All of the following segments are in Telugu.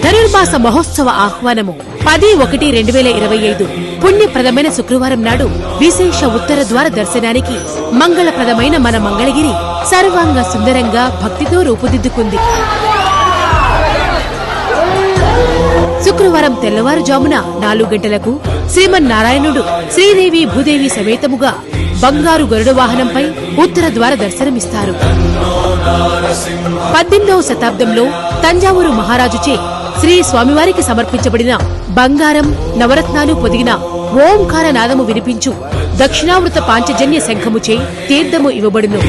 ధనుర్మాస మహోత్సవ ఆహ్వానము 10/1/2025 పుణ్యప్రదమైన శుక్రవారం నాడు విశేష ఉత్తర ద్వార దర్శనానికి మంగళప్రదమైన మన మంగళగిరి సర్వాంగ సుందరంగా భక్తితో రూపుదిద్దుకుంది. శుక్రవారం తెల్లవారుజామున 4 గంటలకు శ్రీమన్నారాయణుడు శ్రీదేవి భూదేవి సమేతముగా బంగారు గరుడ వాహనంపై ఉత్తర ద్వార దర్శనమిస్తారు. 18వ శతాబ్దంలో తంజావూరు మహారాజుచే శ్రీ స్వామివారికి సమర్పించబడిన బంగారం నవరత్నాలు పొదిగిన ఓంకార నాదము వినిపించు దక్షిణావృత పాంచజన్య శంఖముచే తీర్థము ఇవ్వబడును.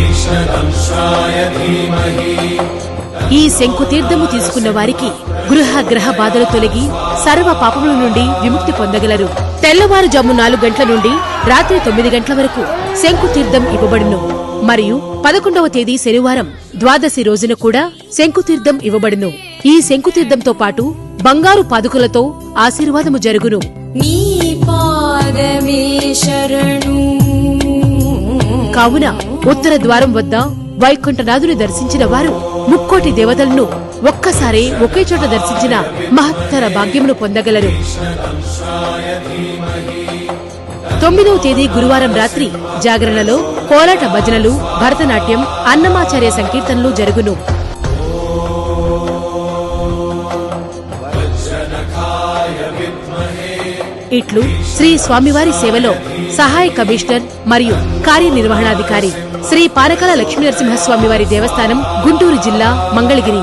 ఈ శంకు తీర్థము తీసుకున్న వారికి గ్రహ బాధలు తొలగి సర్వ పాపముల నుండి విముక్తి పొందగలరు. తెల్లవారుజాము 4 గంటల నుండి రాత్రి 9 గంటల వరకు శంకు తీర్థం ఇవ్వబడును. మరియు 11వ తేదీ శనివారం ద్వాదశి రోజున కూడా శంకుతీర్థం ఇవ్వబడును. ఈ శంకుతీర్థంతో పాటు బంగారు పాదుకలతో ఆశీర్వాదము జరుగును. కావున ఉత్తర ద్వారం వద్ద వైకుంఠనాథుని దర్శించిన వారు ముక్కోటి దేవతలను ఒక్కసారే ఒకే చోట దర్శించిన మహత్తర భాగ్యమును పొందగలరు. 9వ తేదీ గురువారం రాత్రి జాగరణలో కోలాట భజనలు, భరతనాట్యం, అన్నమాచార్య సంకీర్తనలు జరుగును. ఇట్లు శ్రీ స్వామివారి సేవలో సహాయ కమిషనర్ మరియు కార్యనిర్వహణాధికారి శ్రీ పానకాల లక్ష్మీనరసింహస్వామివారి దేవస్థానం, గుంటూరు జిల్లా, మంగళగిరి.